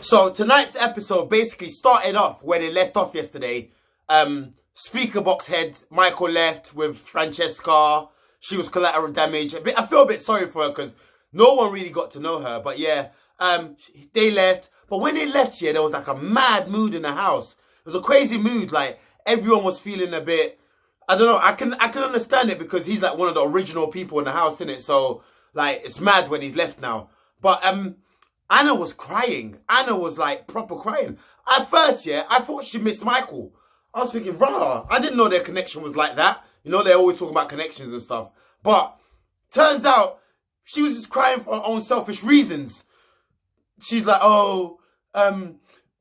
So tonight's episode basically started off where they left off yesterday. Speaker box head Michael left with Francesca. She was collateral damage. I feel a bit sorry for her because no one really got to know her. But yeah, they left. But when they left here, there was like a mad mood in the house. It was a crazy mood. Like everyone was feeling a bit. I don't know. I can understand it because he's like one of the original people in the house, innit? So like it's mad when he's left now. But Anna was crying. Anna was like proper crying. At first, yeah, I thought she missed Michael. I was thinking, rah, I didn't know their connection was like that. You know, they're always talking about connections and stuff. But turns out she was just crying for her own selfish reasons. She's like, oh,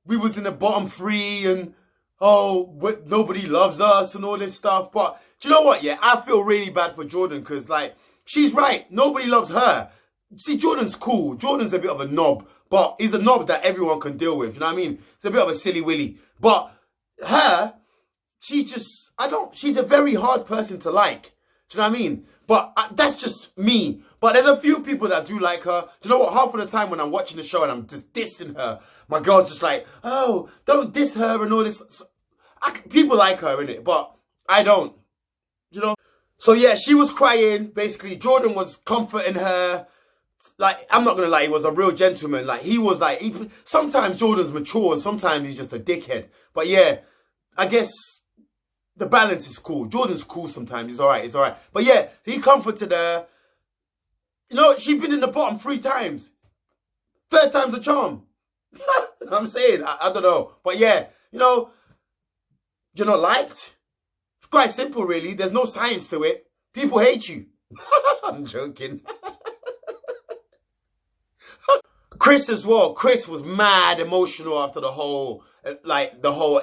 we was in the bottom three and, oh, nobody loves us and all this stuff. But do you know what, yeah? I feel really bad for Jordan because, like, she's right. Nobody loves her. See, Jordan's cool. Jordan's a bit of a knob. But he's a knob that everyone can deal with. You know what I mean? It's a bit of a silly willy. But her, she's a very hard person to like. Do you know what I mean? But that's just me. But there's a few people that do like her. Do you know what? Half of the time when I'm watching the show and I'm just dissing her, my girl's just like, oh, don't diss her and all this. People like her, innit? But I don't. You know? So yeah, she was crying. Basically, Jordan was comforting her. Like, I'm not going to lie, he was a real gentleman. Like, he was like, sometimes Jordan's mature and sometimes he's just a dickhead. But yeah, I guess the balance is cool. Jordan's cool sometimes. He's all right. He's all right. But yeah, he comforted her. You know, she's been in the bottom 3 times. 3rd time's a charm. You know what I'm saying? I don't know. But yeah, you know, you're not liked. It's quite simple, really. There's no science to it. People hate you. I'm joking. Chris as well. Chris was mad emotional after the whole,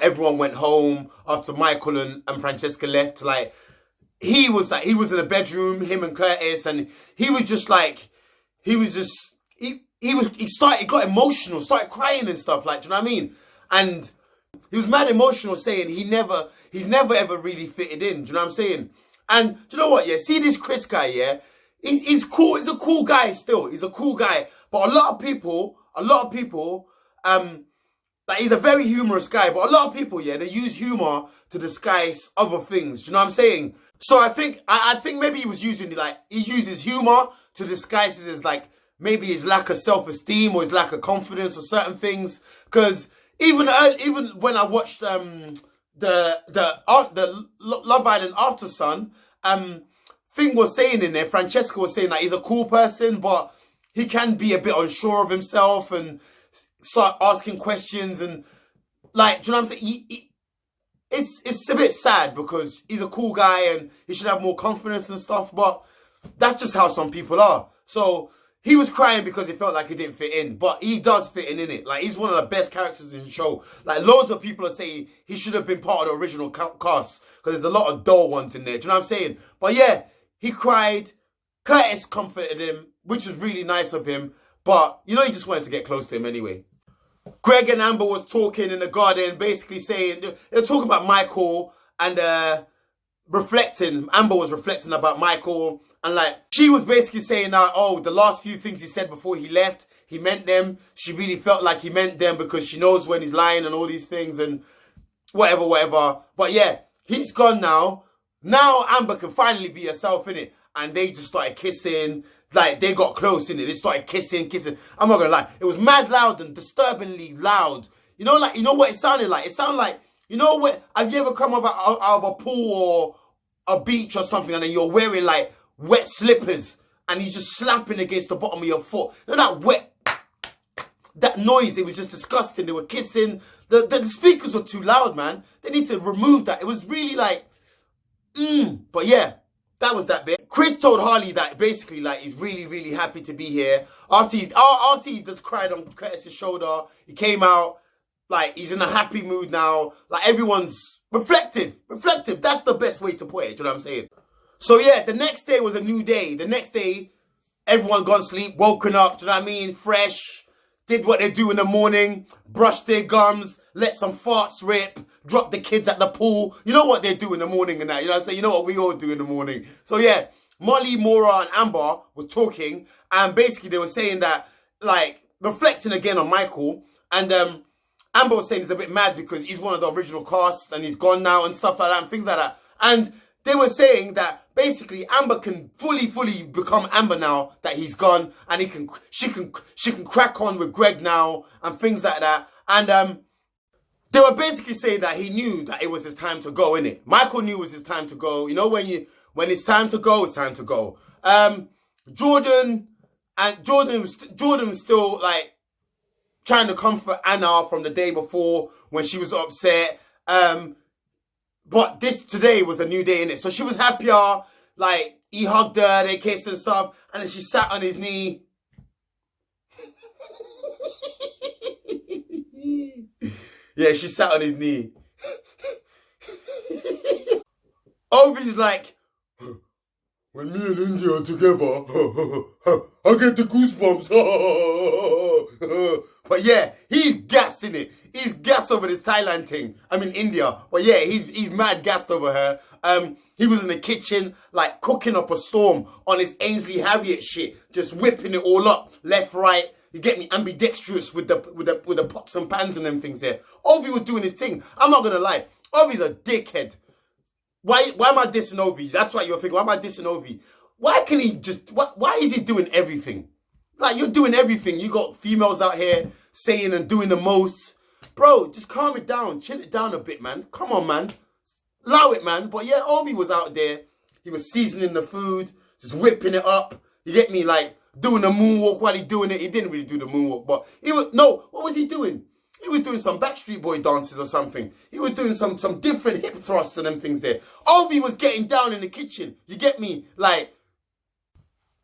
everyone went home after Michael and Francesca left. Like, he was in the bedroom, him and Curtis, and he was just like, he got emotional, started crying and stuff, like, do you know what I mean? And he was mad emotional saying he's never ever really fitted in, do you know what I'm saying? And do you know what, yeah, see this Chris guy, yeah, he's cool, he's a cool guy still, he's a cool guy. But a lot of people, like, he's a very humorous guy. But a lot of people, yeah, they use humor to disguise other things. Do you know what I'm saying? So I think maybe he was using, like, he uses humor to disguise his, like, maybe his lack of self-esteem or his lack of confidence or certain things. Because even when I watched the Love Island After Sun, thing was saying in there, Francesca was saying that he's a cool person, but he can be a bit unsure of himself and start asking questions and, like, do you know what I'm saying? It's a bit sad because he's a cool guy and he should have more confidence and stuff, but that's just how some people are. So he was crying because he felt like he didn't fit in, but he does fit in it. Like, he's one of the best characters in the show. Like, loads of people are saying he should have been part of the original cast because there's a lot of dull ones in there. Do you know what I'm saying? But yeah, he cried. Curtis comforted him, which was really nice of him. But, you know, he just wanted to get close to him anyway. Greg and Amber was talking in the garden, basically saying, they were talking about Michael and reflecting. Amber was reflecting about Michael. And, like, she was basically saying that, oh, the last few things he said before he left, he meant them. She really felt like he meant them because she knows when he's lying and all these things and whatever. But, yeah, he's gone now. Now Amber can finally be herself, innit? And they just started kissing. Like, they got close, innit? They started kissing. I'm not gonna lie. It was mad loud and disturbingly loud. You know, like, you know what it sounded like? It sounded like, you know what? Have you ever come out of a pool or a beach or something and then you're wearing, like, wet slippers and you're just slapping against the bottom of your foot? You know that noise? It was just disgusting. They were kissing. The speakers were too loud, man. They need to remove that. It was really like, But yeah. That was that bit. Chris told Harley that basically, like, he's really, really happy to be here. After he just cried on Curtis's shoulder, he came out, like, he's in a happy mood now. Like, everyone's reflective. That's the best way to put it, do you know what I'm saying? So yeah, the next day was a new day. The next day, everyone gone to sleep, woken up, do you know what I mean? Fresh, did what they do in the morning, brushed their gums, let some farts rip, drop the kids at the pool. You know what they do in the morning and that. You know what I'm saying? You know what we all do in the morning. So yeah, Molly, Maura and Amber were talking. And basically they were saying that, like, reflecting again on Michael. And Amber was saying he's a bit mad because he's one of the original cast and he's gone now and stuff like that and things like that. And they were saying that basically Amber can fully become Amber now that he's gone, and she can crack on with Greg now and things like that. And they were basically saying that he knew that it was his time to go, innit? Michael knew it was his time to go. You know, when it's time to go, it's time to go. Jordan was still like trying to comfort Anna from the day before when she was upset. But today was a new day, innit? So she was happier. Like, he hugged her, they kissed and stuff, and then she sat on his knee. Yeah, she sat on his knee. Ovie's like, when me and India are together, I get the goosebumps. But yeah, he's gassed, innit? He's gassed over this Thailand thing. I mean, India. But yeah, he's mad gassed over her. He was in the kitchen, like, cooking up a storm on his Ainsley Harriet shit. Just whipping it all up, left, right. You get me? Ambidextrous with the pots and pans and them things there. Ovie was doing his thing. I'm not gonna lie. Ovie's a dickhead. Why am I dissing Ovie? That's why you're thinking, why am I dissing Ovie? Why can he just, why is he doing everything? Like, you're doing everything. You got females out here saying and doing the most. Bro, just calm it down. Chill it down a bit, man. Come on, man. Allow it, man. But yeah, Ovie was out there. He was seasoning the food, just whipping it up. You get me? Like, doing the moonwalk while he's doing it. He didn't really do the moonwalk, but what was he doing? He was doing some Backstreet Boy dances or something. He was doing some different hip thrusts and them things there. Ovie was getting down in the kitchen. You get me? Like,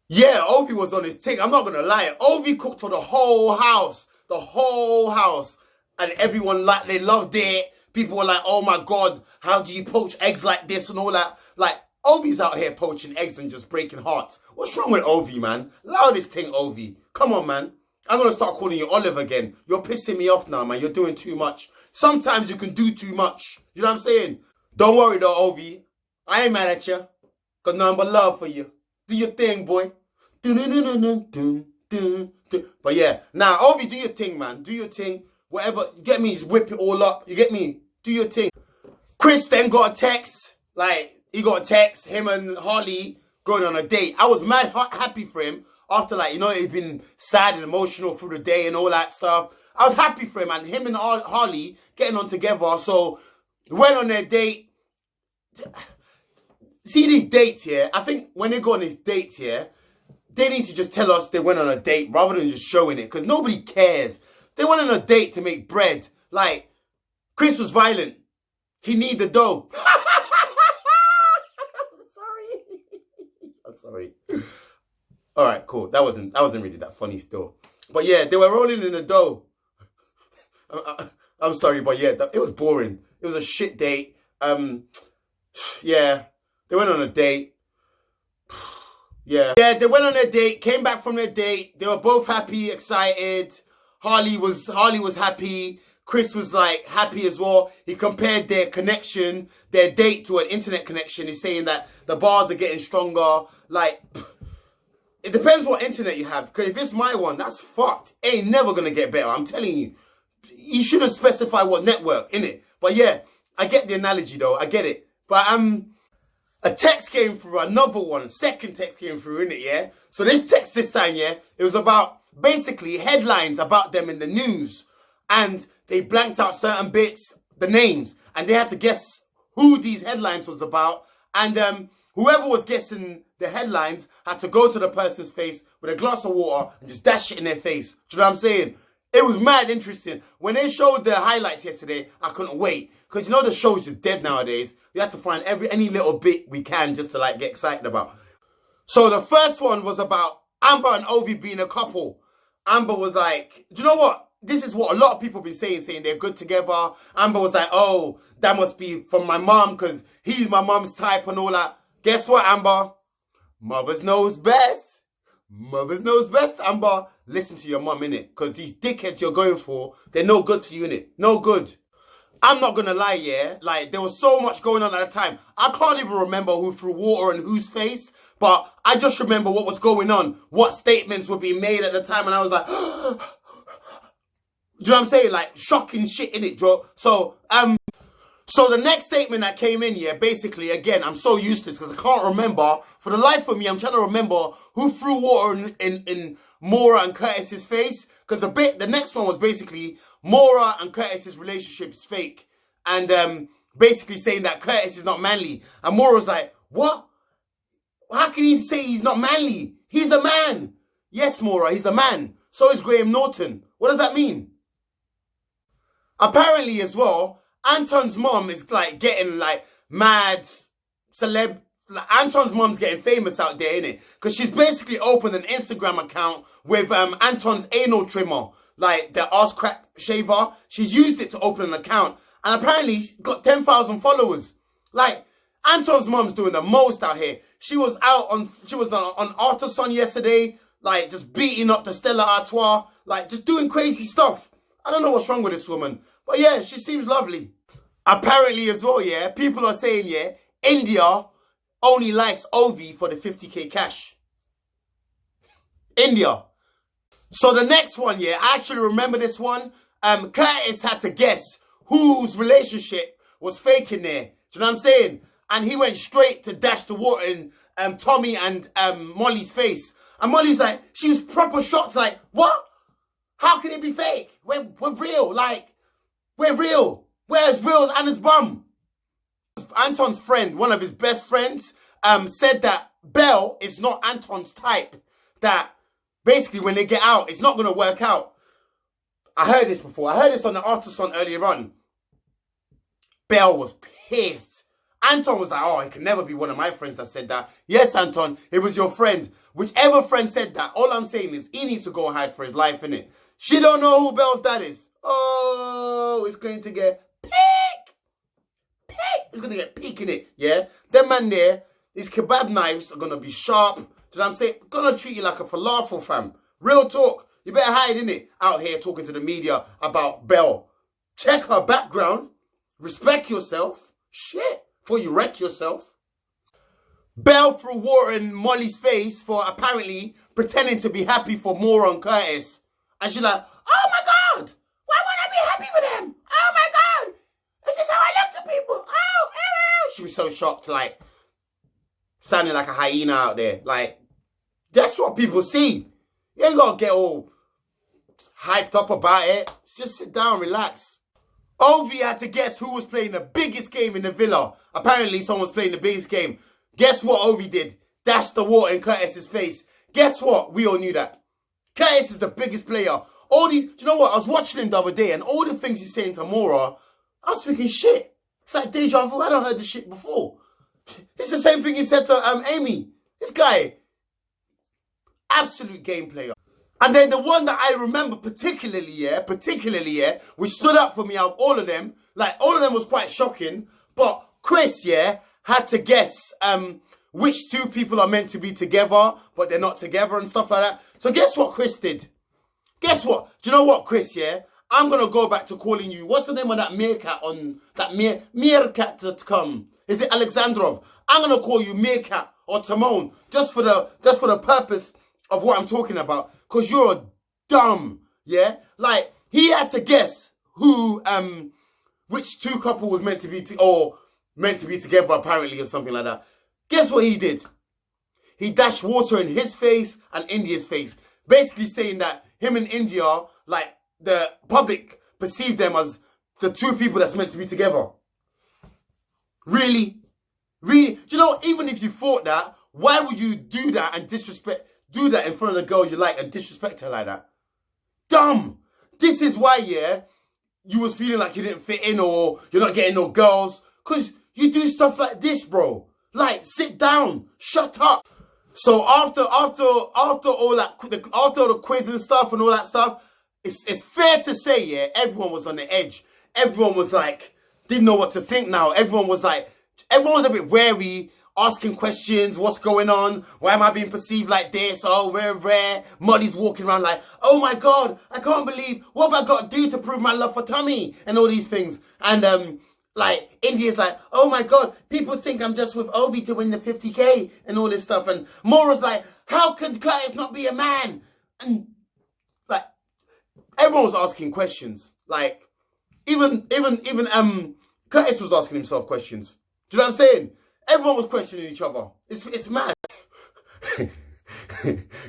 yeah, Ovie was on his thing. I'm not going to lie. Ovie cooked for the whole house. The whole house. And everyone, like, they loved it. People were like, oh my God, how do you poach eggs like this and all that? Like, Ovie's out here poaching eggs and just breaking hearts. What's wrong with Ovie, man? Allow this thing, Ovie. Come on, man. I'm going to start calling you Olive again. You're pissing me off now, man. You're doing too much. Sometimes you can do too much. You know what I'm saying? Don't worry, though, Ovie. I ain't mad at you. Got nothing but love for you. Do your thing, boy. But yeah, now, Ovie, do your thing, man. Do your thing. Whatever. You get me? Just whip it all up. You get me? Do your thing. Chris then got a text. Like, he got a text. Him and Harley going on a date. I was mad happy for him. After, like, you know, he'd been sad and emotional through the day and all that stuff. I was happy for him, and him and Harley getting on together. So, went on their date. See these dates here? I think when they go on these dates here, they need to just tell us they went on a date rather than just showing it. Because nobody cares. They went on a date to make bread. Like, Chris was violent. He need the dough. I'm sorry. All right, cool. That wasn't really that funny still. But yeah, they were rolling in the dough. I'm sorry, but yeah, it was boring. It was a shit date. Yeah, they went on a date. Yeah, they went on a date, came back from their date. They were both happy, excited. Harley was happy. Chris was like happy as well. He compared their connection, their date to an internet connection. He's saying that the bars are getting stronger. Like, it depends what internet you have. Because if it's my one, that's fucked. It ain't never going to get better. I'm telling you. You should have specified what network, innit? But yeah, I get the analogy though. I get it. But a text came through, another one. Second text came through, innit, yeah? So this text this time, yeah, it was about basically headlines about them in the news. And they blanked out certain bits, the names. And they had to guess who these headlines was about. And whoever was guessing the headlines had to go to the person's face with a glass of water and just dash it in their face. Do you know what I'm saying? It was mad interesting. When they showed the highlights yesterday, I couldn't wait. Because you know the show's just dead nowadays. We have to find any little bit we can just to like get excited about. So the first one was about Amber and Ovie being a couple. Amber was like, do you know what? This is what a lot of people have been saying they're good together. Amber was like, oh, that must be from my mom because he's my mom's type and all that. Guess what, Amber? Mothers knows best. Mothers knows best, Amber. Listen to your mum, innit? Because these dickheads you're going for, they're no good to you, innit? No good. I'm not going to lie, yeah? Like, there was so much going on at the time. I can't even remember who threw water in whose face. But I just remember what was going on. What statements were being made at the time. And I was like, Do you know what I'm saying? Like, shocking shit in it, Joe. So the next statement that came in, yeah, basically, again, I'm so used to it because I can't remember. For the life of me, I'm trying to remember who threw water in Maura and Curtis's face. Because the next one was basically Maura and Curtis's relationship is fake. And basically saying that Curtis is not manly. And Maura's like, what? How can he say he's not manly? He's a man. Yes, Maura, he's a man. So is Graham Norton. What does that mean? Apparently as well, Anton's mom is like getting like mad celeb. Like, Anton's mom's getting famous out there, innit? Because she's basically opened an Instagram account with Anton's anal trimmer, like the arse crack shaver. She's used it to open an account, and apparently got 10,000 followers. Like, Anton's mom's doing the most out here. She was on Artisan yesterday, like just beating up the Stella Artois, like just doing crazy stuff. I don't know what's wrong with this woman, but yeah, she seems lovely. Apparently as well, yeah, people are saying, yeah, India only likes Ovie for the 50k cash. India. So the next one, yeah, I actually remember this one. Curtis had to guess whose relationship was fake in there. Do you know what I'm saying? And he went straight to dash the water in Tommy and Molly's face. And Molly's like, she was proper shocked, like, what? How can it be fake? We're real, like, we're real. Where's Reels and his bum? Anton's friend, one of his best friends, said that Belle is not Anton's type. That basically when they get out, it's not going to work out. I heard this before. I heard this on the Artisan earlier on. Belle was pissed. Anton was like, oh, it can never be one of my friends that said that. Yes, Anton, it was your friend. Whichever friend said that, all I'm saying is he needs to go and hide for his life, innit? She don't know who Belle's dad is. Oh, it's going to get peak. It's going to get peak in it, yeah? Them man there, these kebab knives are going to be sharp. Do you know what I'm saying? Going to treat you like a falafel, fam. Real talk. You better hide, innit? Out here talking to the media about Belle. Check her background. Respect yourself. Shit. Before you wreck yourself. Belle threw water in Molly's face for apparently pretending to be happy for Maura and Curtis. And she's like, oh my God. Why would I be happy with them? Oh my God. Is this how I look to people? Oh, she was so shocked, like, sounding like a hyena out there. Like, that's what people see. You ain't got to get all hyped up about it. Just sit down, relax. Ovie had to guess who was playing the biggest game in the villa. Apparently, someone's playing the biggest game. Guess what Ovie did? Dashed the water in Curtis's face. Guess what? We all knew that. Curtis is the biggest player. Do you know what? I was watching him the other day, and all the things he's saying to Maura, I was thinking, shit. It's like deja vu. I don't heard this shit before. It's the same thing he said to Amy. This guy, absolute game player. And then the one that I remember particularly, yeah, which stood up for me out of all of them, like all of them was quite shocking, but Chris, yeah, had to guess which two people are meant to be together, but they're not together and stuff like that. So guess what Chris did? Guess what? Do you know what, Chris, yeah? I'm going to go back to calling you. What's the name of that meerkat on that meerkat.com? Is it Alexandrov? I'm going to call you Meerkat or Timon just for the purpose of what I'm talking about. Because you're dumb, yeah? Like, he had to guess who, which two couple was meant to be together apparently or something like that. Guess what he did? He dashed water in his face and India's face. Basically saying that him and India, like, the public perceive them as the two people that's meant to be together. Really? Really? Do you know, even if you thought that, why would you do that and do that in front of the girl you like and disrespect her like that? Dumb. This is why, yeah, you was feeling like you didn't fit in or you're not getting no girls. Because you do stuff like this, bro. Like, sit down. Shut up. So after all the quiz and stuff and all that stuff, it's fair to say, yeah, everyone was on the edge. Everyone was like, didn't know what to think now. Everyone was a bit wary, asking questions. What's going on? Why am I being perceived like this? Oh, we're rare. Molly's walking around like, oh my God, I can't believe, what have I got to do to prove my love for Tommy? And all these things. And like, India's like, oh my God, people think I'm just with Ovie to win the 50k and all this stuff. And Maura's like, how can Curtis not be a man? And like, everyone was asking questions. Like, even Curtis was asking himself questions. Do you know what I'm saying? Everyone was questioning each other. It's mad.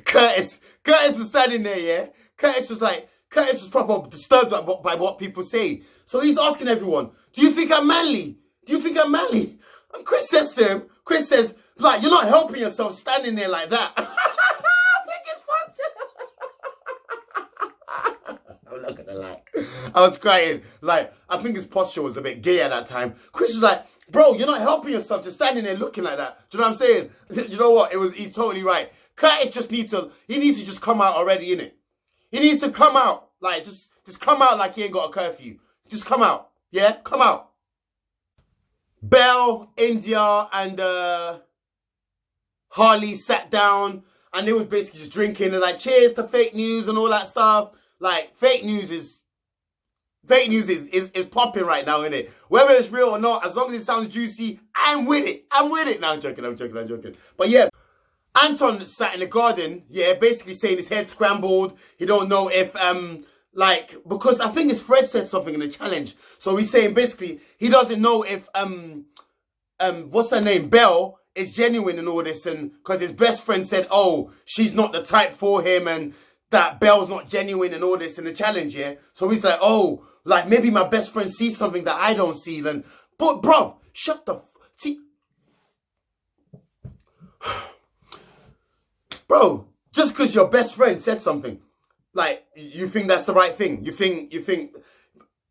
Curtis was standing there, yeah? Curtis was proper disturbed by what people say. So he's asking everyone, do you think I'm manly? Do you think I'm manly? And Chris says to him, like, you're not helping yourself standing there like that. I'm not gonna lie. I was crying. Like, I think his posture was a bit gay at that time. Chris was like, bro, you're not helping yourself just standing there looking like that. Do you know what I'm saying? You know what? He's totally right. Curtis just needs to just come out already, innit? He needs to come out. Like, just come out like he ain't got a curfew. Just come out. Yeah? Come out. Belle, India, and Harley sat down and they were basically just drinking and like, cheers to fake news and all that stuff. Like, fake news is popping right now, innit? Whether it's real or not, as long as it sounds juicy, I'm with it. No, I'm joking. But yeah, Anton sat in the garden, yeah, basically saying his head scrambled. He don't know if, because I think his Fred said something in the challenge. So he's saying basically, he doesn't know if, what's her name, Belle, is genuine in all this. And because his best friend said, oh, she's not the type for him and that Belle's not genuine and all this in the challenge, yeah? So he's like, oh, like maybe my best friend sees something that I don't see then. But, bruv, shut the... See... Bro, just because your best friend said something, like, you think that's the right thing. You think...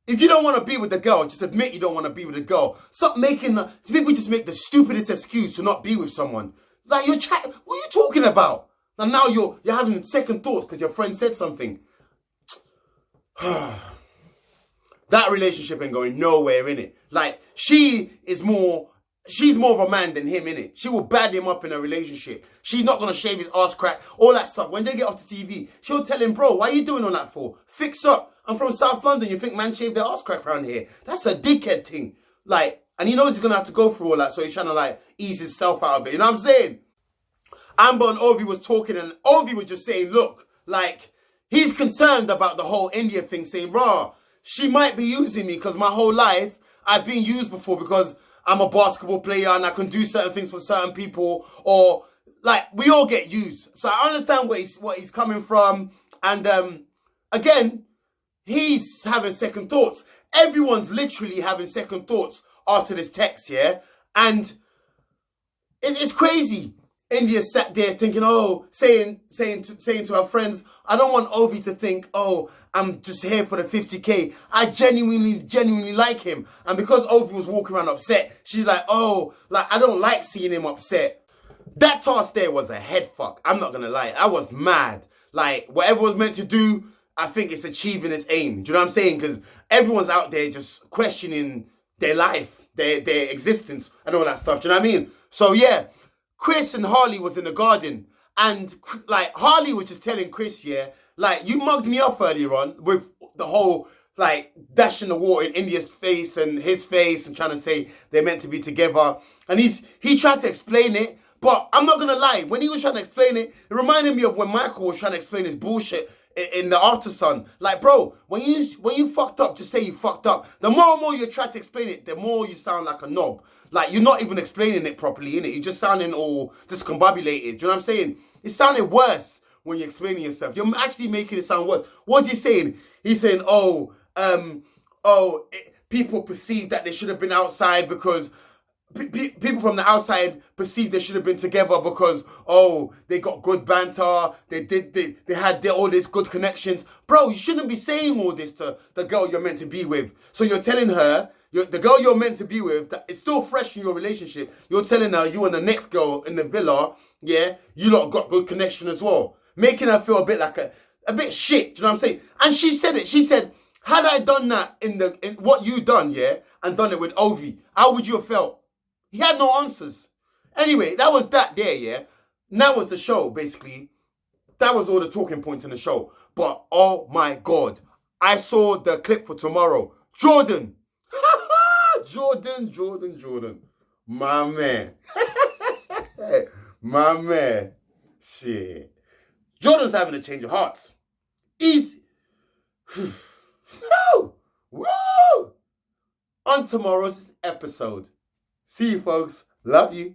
If you don't want to be with the girl, just admit you don't want to be with the girl. Stop making the... People just make the stupidest excuse to not be with someone. Like, you're chatting... What are you talking about? And now you're having second thoughts because your friend said something. That relationship ain't going nowhere, innit? Like, she's more of a man than him, innit? She will bad him up in a relationship. She's not going to shave his ass crack, all that stuff. When they get off the TV, she'll tell him, bro, why are you doing all that for? Fix up. I'm from South London. You think man shave their ass crack around here? That's a dickhead thing. Like, and he knows he's going to have to go through all that, so he's trying to, like, ease himself out of it. You know what I'm saying? Amber and Ovie was talking and Ovie was just saying, look, like, he's concerned about the whole India thing, saying, rah, she might be using me because my whole life I've been used before because I'm a basketball player and I can do certain things for certain people, or, like, we all get used. So I understand what he's coming from. And, again, he's having second thoughts. Everyone's literally having second thoughts after this text, yeah? And it's crazy. India sat there thinking, oh, saying to her friends, I don't want Ovie to think, oh, I'm just here for the 50k. I genuinely like him. And because Ovie was walking around upset, she's like, oh, like, I don't like seeing him upset. That task there was a head fuck. I'm not going to lie. I was mad. Like, whatever was meant to do, I think it's achieving its aim. Do you know what I'm saying? Because everyone's out there just questioning their life, their existence and all that stuff. Do you know what I mean? So, yeah. Chris and Harley was in the garden and like Harley was just telling Chris, yeah, like you mugged me off earlier on with the whole like dashing the water in India's face and his face and trying to say they're meant to be together. And he tried to explain it, but I'm not gonna lie, when he was trying to explain it, it reminded me of when Michael was trying to explain his bullshit in the After Sun. Like, bro, when you fucked up, just say you fucked up. The more and more you try to explain it, the more you sound like a knob. Like, you're not even explaining it properly, innit? You're just sounding all discombobulated. Do you know what I'm saying? It sounded worse when you're explaining yourself. You're actually making it sound worse. What's he saying? He's saying, people perceive that they should have been outside because... people from the outside perceive they should have been together because, oh, they got good banter, they had all these good connections. Bro, you shouldn't be saying all this to the girl you're meant to be with. So you're telling her, the girl you're meant to be with, that it's still fresh in your relationship, you're telling her you and the next girl in the villa, yeah, you lot got good connection as well. Making her feel a bit like a bit shit, do you know what I'm saying? And she said it, she said, had I done that in what you done, yeah, and done it with Ovie, how would you have felt? He had no answers. Anyway, that was that there, yeah? And that was the show, basically. That was all the talking points in the show. But, oh my God. I saw the clip for tomorrow. Jordan. Jordan. My man. My man. Shit. Jordan's having a change of hearts. Woo! Woo! On tomorrow's episode. See you, folks. Love you.